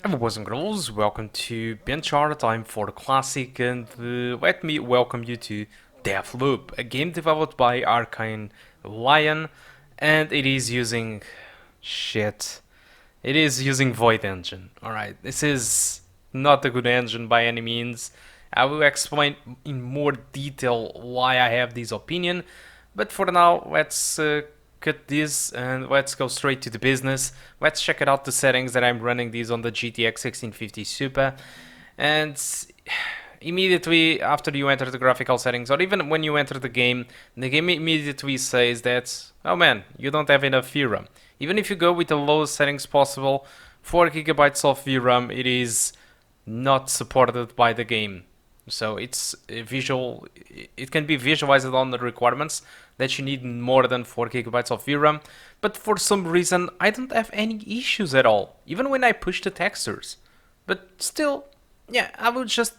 Hello boys and girls, welcome to BenchART. I'm for the classic and let me welcome you to Deathloop, a game developed by Arcane Lion, and it is using shit. It is using Void Engine. Alright, this is not a good engine by any means. I will explain in more detail why I have this opinion, but for now let's cut this and let's go straight to the business. Let's check out the settings that I'm running these on the GTX 1650 Super, and immediately after you enter the graphical settings, or even when you enter the game immediately says that, oh man, you don't have enough VRAM. Even if you go with the lowest settings possible, 4 gigabytes of VRAM, it is not supported by the game. So it's visual. It can be visualized on the requirements that you need more than 4 gigabytes of VRAM, but for some reason I don't have any issues at all, even when I push the textures. But still, yeah, I will just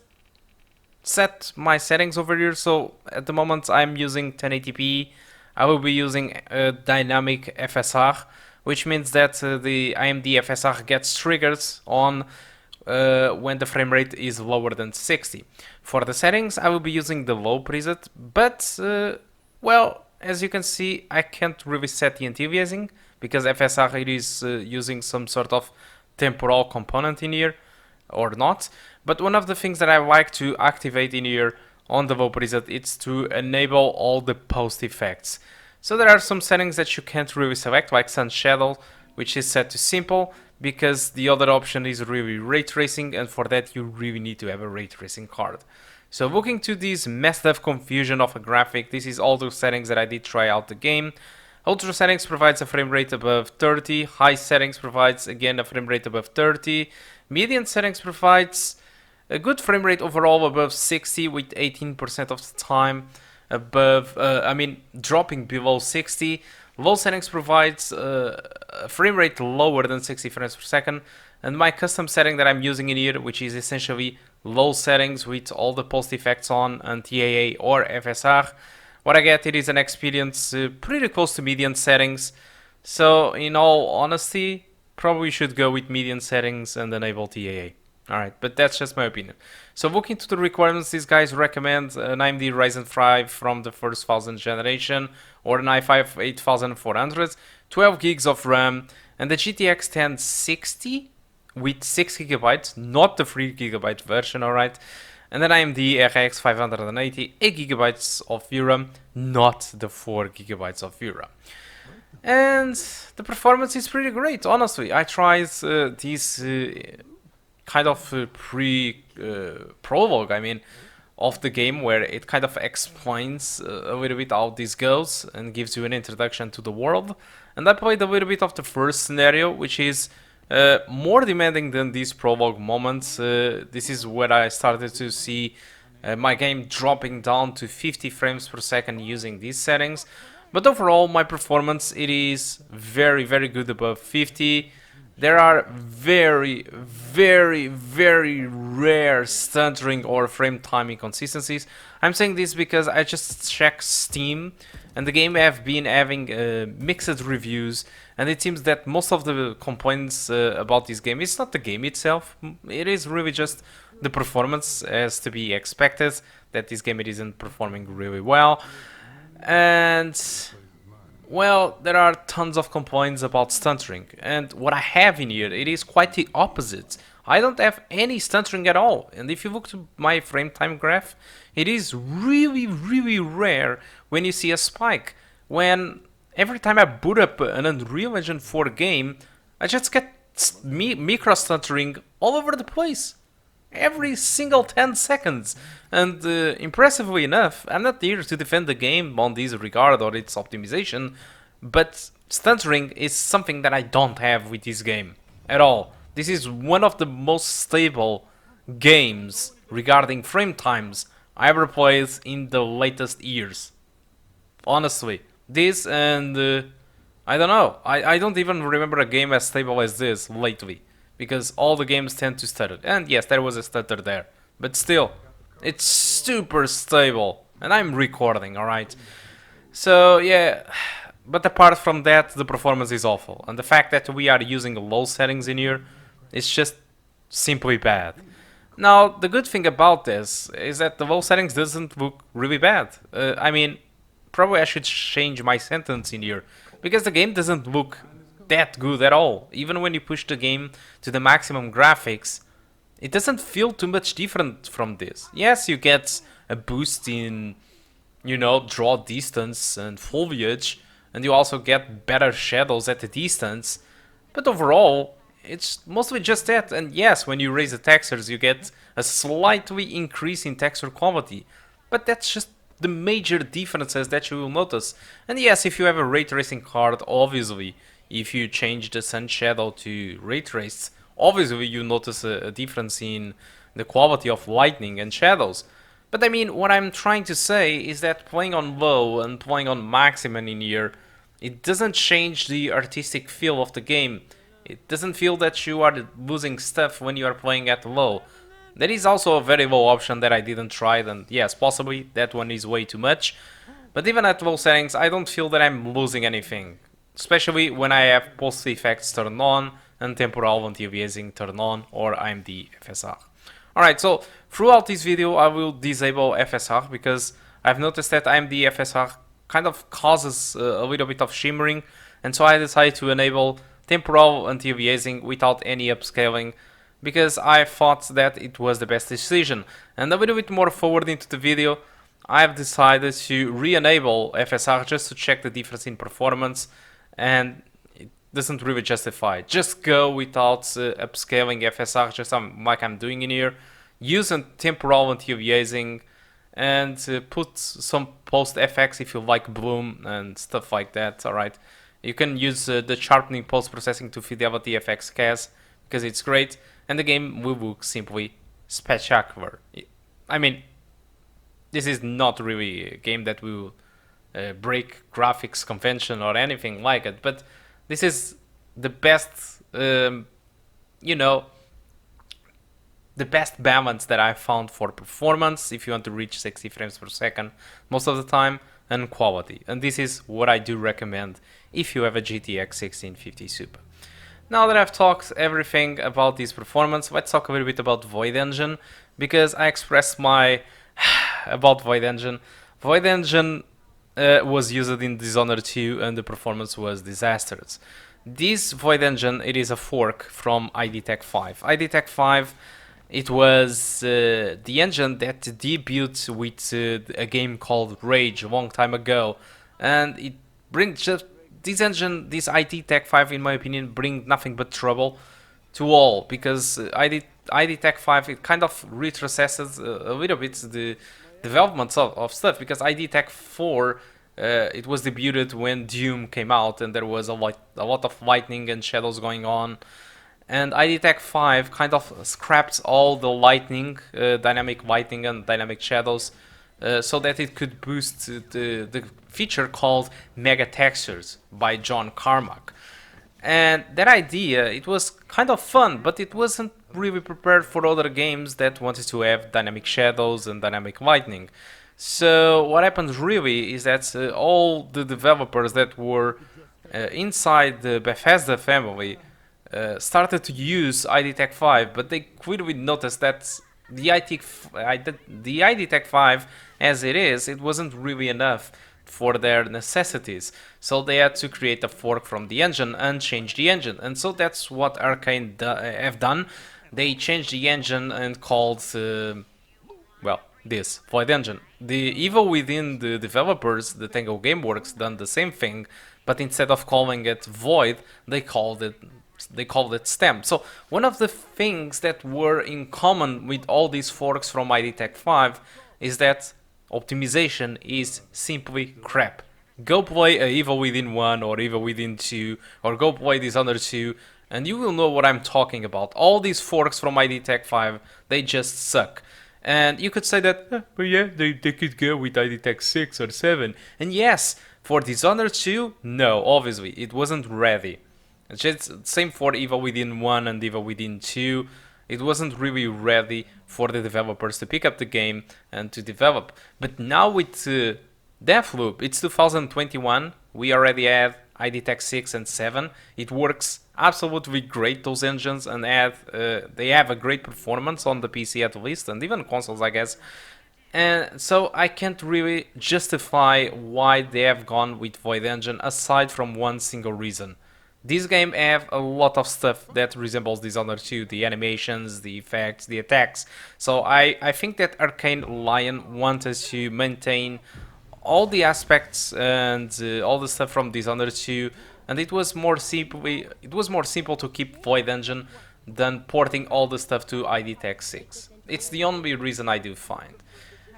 set my settings over here. So at the moment I'm using 1080p. I will be using a dynamic FSR, which means that the AMD FSR gets triggered on when the frame rate is lower than 60. For the settings, I will be using the low preset, but well, as you can see, I can't really set the anti-aliasing because FSR it is using some sort of temporal component in here, or not. But one of the things that I like to activate in here on the low preset is to enable all the post effects. So there are some settings that you can't really select, like sun shadow, which is set to simple, because the other option is really ray tracing, and for that you really need to have a ray tracing card. So looking to this messed up confusion of a graphic, this is all the settings that I did try out the game. Ultra settings provides a frame rate above 30, high settings provides again a frame rate above 30, median settings provides a good frame rate overall above 60 with 18% of the time above, dropping below 60. Low settings provides a frame rate lower than 60 frames per second, and my custom setting that I'm using in here, which is essentially low settings with all the post effects on and TAA or FSR, what I get it is an experience pretty close to median settings. So in all honesty, probably should go with median settings and enable TAA. Alright, but that's just my opinion. So looking to the requirements, these guys recommend an AMD Ryzen 5 from the first 1000 generation or an i5 8400, 12 gigs of RAM, and the GTX 1060 with 6 gigabytes, not the 3 gigabyte version, alright. And then AMD RX 580, 8 gigabytes of VRAM, not the 4 gigabytes of VRAM. And the performance is pretty great, honestly. I tried these kind of prologue, of the game, where it kind of explains a little bit how this goes and gives you an introduction to the world. And I played a little bit of the first scenario, which is more demanding than these prologue moments. This is where I started to see my game dropping down to 50 frames per second using these settings. But overall, my performance, it is very, very good above 50. There are very, very, very rare stuttering or frame time inconsistencies. I'm saying this because I just checked Steam, and the game have been having mixed reviews, and it seems that most of the complaints about this game, it's not the game itself, it is really just the performance, as to be expected, that this game it isn't performing really well. And well, there are tons of complaints about stuttering, and what I have in here, it is quite the opposite. I don't have any stuttering at all, and if you look to my frame time graph, it is really, really rare when you see a spike. When every time I boot up an Unreal Engine 4 game, I just get micro stuttering all over the place. Every single 10 seconds. And impressively enough, I'm not here to defend the game on this regard or its optimization, but stuttering is something that I don't have with this game at all. This is one of the most stable games regarding frame times I ever played in the latest years. Honestly, this and I don't know, I don't even remember a game as stable as this lately, because all the games tend to stutter. And yes, there was a stutter there, but still, it's super stable. And I'm recording, alright? So yeah, but apart from that, the performance is awful. And the fact that we are using low settings in here, it's just simply bad. Now, the good thing about this is that the low settings doesn't look really bad. I mean, probably I should change my sentence in here, because the game doesn't look that good at all. Even when you push the game to the maximum graphics, it doesn't feel too much different from this. Yes, you get a boost in, draw distance and foliage, and you also get better shadows at the distance, but overall, it's mostly just that. And yes, when you raise the textures, you get a slightly increase in texture quality, but that's just the major differences that you will notice. And yes, if you have a ray tracing card, obviously, if you change the sun shadow to ray trace, obviously you notice a difference in the quality of lighting and shadows. But I mean, what I'm trying to say is that playing on low and playing on maximum in here, it doesn't change the artistic feel of the game. It doesn't feel that you are losing stuff when you are playing at low. There is also a very low option that I didn't try, and yes, possibly that one is way too much. But even at low settings, I don't feel that I'm losing anything. Especially when I have Post-FX turned on and Temporal anti-aliasing turned on, or AMD FSR. Alright, so throughout this video I will disable FSR because I've noticed that AMD FSR kind of causes a little bit of shimmering, and so I decided to enable Temporal anti-aliasing without any upscaling, because I thought that it was the best decision. And a little bit more forward into the video, I've decided to re-enable FSR just to check the difference in performance, and it doesn't really justify. Just go without upscaling FSR, just like I'm doing in here. Use a temporal anti-aliasing and put some post-FX if you like bloom and stuff like that. Alright, you can use the sharpening post-processing to fidelity FX CAS because it's great, and the game will look simply spectacular. I mean, this is not really a game that will break graphics convention or anything like it, but this is the best, the best balance that I found for performance if you want to reach 60 frames per second most of the time, and quality. And this is what I do recommend if you have a GTX 1650 Super. Now that I've talked everything about this performance, let's talk a little bit about Void Engine, because I expressed my about Void Engine. Void Engine was used in Dishonored 2 and the performance was disastrous. This Void Engine, it is a fork from ID Tech 5. ID Tech 5, it was the engine that debuted with a game called Rage a long time ago, and it brings just this engine, this ID Tech 5, in my opinion, bring nothing but trouble to all, because ID Tech 5, it kind of retrocesses a little bit the developments of stuff, because ID Tech 4, it was debuted when Doom came out and there was a lot of lightning and shadows going on, and ID Tech 5 kind of scrapped all the lightning, dynamic lighting and dynamic shadows, so that it could boost the feature called Mega Textures by John Carmack. And that idea, it was kind of fun, but it wasn't really prepared for other games that wanted to have dynamic shadows and dynamic lighting. So what happened really is that all the developers that were inside the Bethesda family started to use ID Tech 5, but they quickly noticed that the ID Tech 5 as it is, it wasn't really enough for their necessities, so they had to create a fork from the engine and change the engine. And so that's what Arcane have done. They changed the engine and called well, this Void Engine. The evil within the developers, the Tango Gameworks, done the same thing, but instead of calling it Void, they called it STEM. So one of the things that were in common with all these forks from ID Tech 5 is that optimization is simply crap. Go play Evil Within 1 or Evil Within 2, or go play Dishonored 2, and you will know what I'm talking about. All these forks from ID Tech 5, they just suck. And you could say that, but yeah, they could go with ID Tech 6 or 7. And yes, for Dishonored 2, no, obviously, it wasn't ready. It's just same for Evil Within 1 and Evil Within 2. It wasn't really ready for the developers to pick up the game and to develop. But now with Deathloop, it's 2021, we already have ID Tech 6 and 7. It works absolutely great, those engines, and they have a great performance on the PC at least, and even consoles, I guess. And so I can't really justify why they have gone with Void Engine aside from one single reason. This game have a lot of stuff that resembles Dishonored 2, the animations, the effects, the attacks. So I think that Arcane Lion wanted to maintain all the aspects and all the stuff from Dishonored 2, and it was more simple to keep Void Engine than porting all the stuff to ID Tech 6. It's the only reason I do find.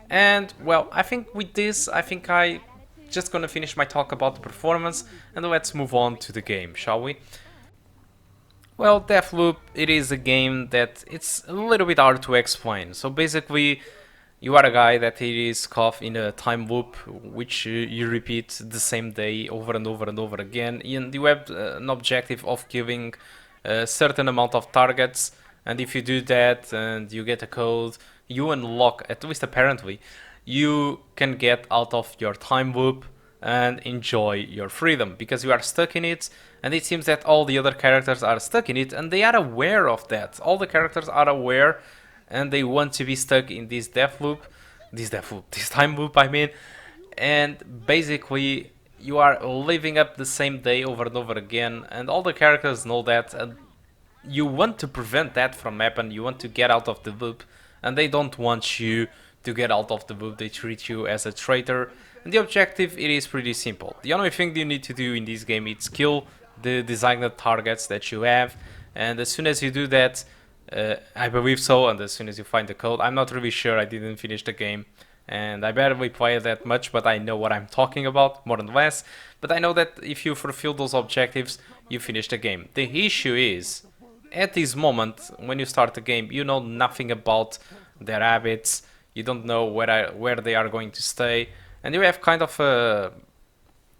And well, I think with this, I just gonna finish my talk about the performance, and let's move on to the game, shall we? Well, Deathloop, it is a game that it's a little bit hard to explain. So basically, you are a guy that is caught in a time loop, which you repeat the same day over and over and over again, and you have an objective of killing a certain amount of targets, and if you do that and you get a code, you unlock, at least apparently, you can get out of your time loop and enjoy your freedom, because you are stuck in it, and it seems that all the other characters are stuck in it, and they are aware of that. All the characters are aware, and they want to be stuck in this this time loop, I mean, and basically you are living up the same day over and over again, and all the characters know that, and you want to prevent that from happening. You want to get out of the loop, and they don't want you to get out of the loop. They treat you as a traitor, and the objective, it is pretty simple. The only thing you need to do in this game is kill the designated targets that you have, and as soon as you do that, I believe so, and as soon as you find the code, I'm not really sure, I didn't finish the game, and I barely play it that much, but I know what I'm talking about, more or less. But I know that if you fulfill those objectives, you finish the game. The issue is, at this moment, when you start the game, you know nothing about their habits, you don't know where they are going to stay, and you have kind of a,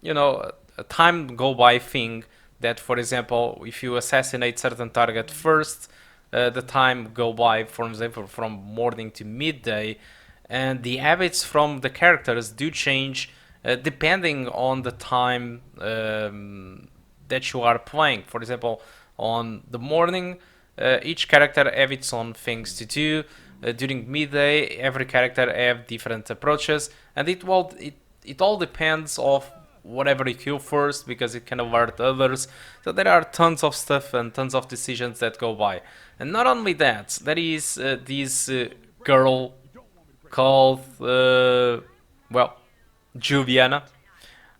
you know, a time go by thing that, for example, if you assassinate certain target first, the time go by, for example, from morning to midday, and the habits from the characters do change depending on the time that you are playing. For example, on the morning, each character have its own things to do. During midday, every character have different approaches, and it all depends of whatever you kill first, because it can alert others. So there are tons of stuff and tons of decisions that go by. And not only that, there is this girl called, well, Juliana,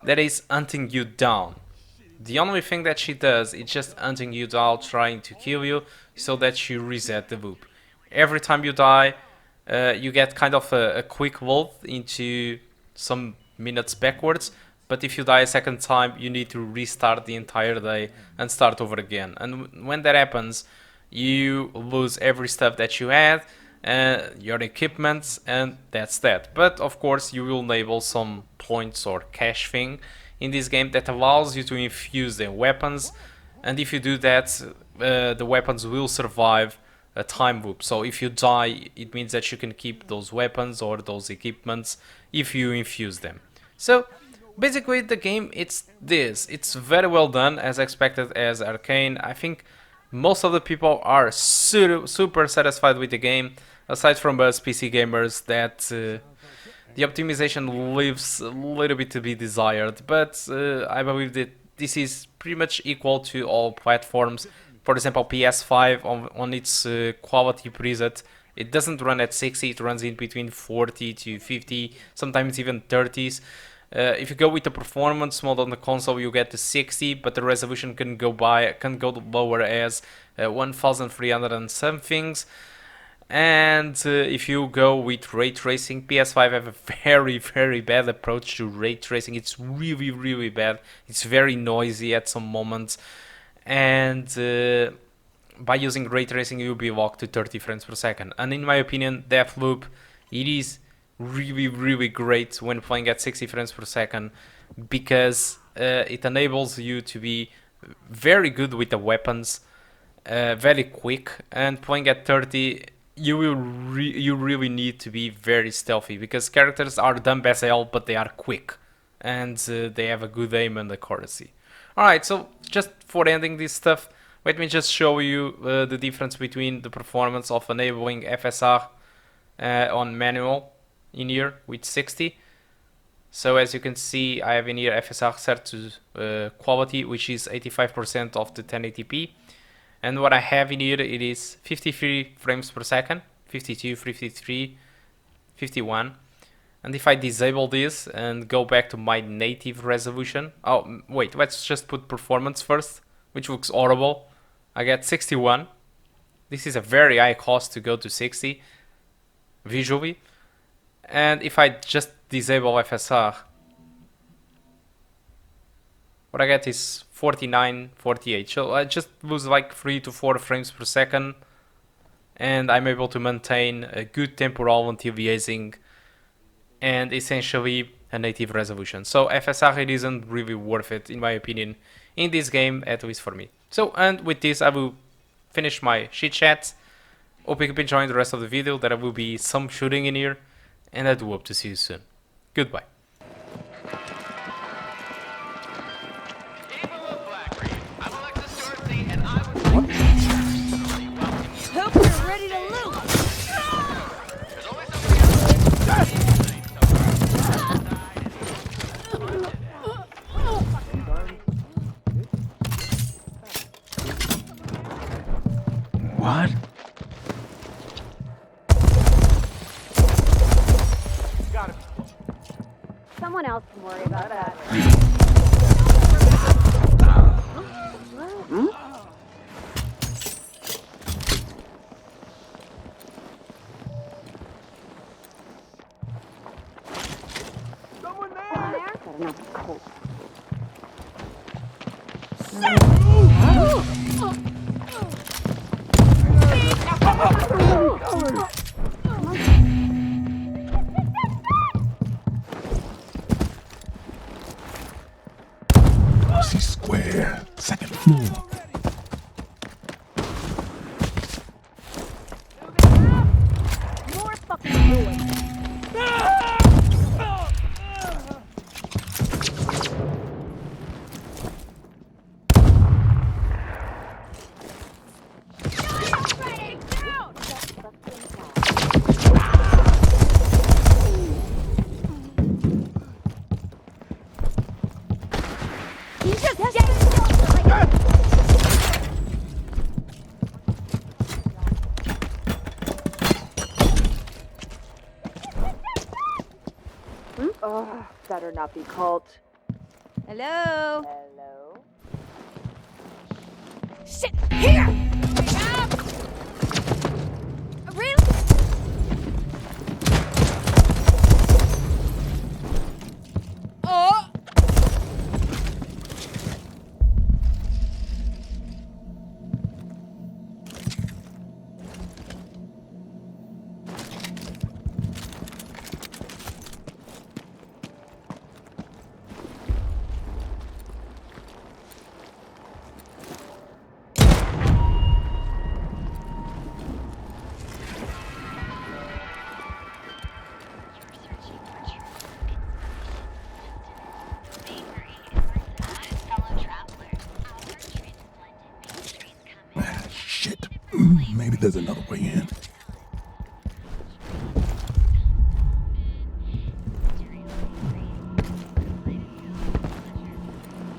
that is hunting you down. The only thing that she does is just hunting you down, trying to kill you, so that you reset the loop. Every time you die, you get kind of a quick load into some minutes backwards, but if you die a second time, you need to restart the entire day and start over again. And when that happens, you lose every stuff that you had, your equipment, and that's that. But of course, you will enable some points or cash thing in this game that allows you to infuse the weapons, and if you do that, the weapons will survive a time loop. So if you die, it means that you can keep those weapons or those equipments if you infuse them. So basically the game, it's very well done, as expected, as Arcane. I think most of the people are super satisfied with the game, aside from us PC gamers that the optimization leaves a little bit to be desired, but I believe that this is pretty much equal to all platforms. For example, PS5 on its quality preset, it doesn't run at 60, it runs in between 40 to 50, sometimes even 30s. If you go with the performance mode on the console, you get to 60, but the resolution can go lower as 1300 and somethings. And if you go with ray tracing, PS5 have a very bad approach to ray tracing. It's really bad. It's very noisy at some moments, and by using ray tracing, you'll be locked to 30 frames per second. And in my opinion, Deathloop, it is really great when playing at 60 frames per second, because it enables you to be very good with the weapons, very quick, and playing at 30, you really need to be very stealthy, because characters are dumb as hell, but they are quick, and they have a good aim and accuracy. Alright, so just for ending this stuff, Let me just show you the difference between the performance of enabling FSR on manual in here with 60. So as you can see, I have in here FSR set to quality, which is 85% of the 1080p. And what I have in here, it is 53 frames per second, 52, 53, 51. And if I disable this and go back to my native resolution, oh wait, let's just put performance first, which looks horrible. I get 61. This is a very high cost to go to 60 visually. And if I just disable FSR, what I get is 49, 48. So I just lose like 3 to 4 frames per second, and I'm able to maintain a good temporal anti-aliasing and essentially a native resolution. So FSR, it isn't really worth it, in my opinion, in this game, at least for me. So, and with this, I will finish my chit chat. Hope you keep enjoying the rest of the video. There will be some shooting in here, and I do hope to see you soon. Goodbye. Hope you're ready to loot! What? Someone else can worry about that. Someone there? Got enough cold. Square, second floor. More fucking noise. Oh, better not be called. Hello? Hello? Shit! Here! Really? Oh! Shit. Maybe there's another way in.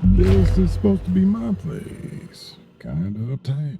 This is supposed to be my place. Kinda uptight.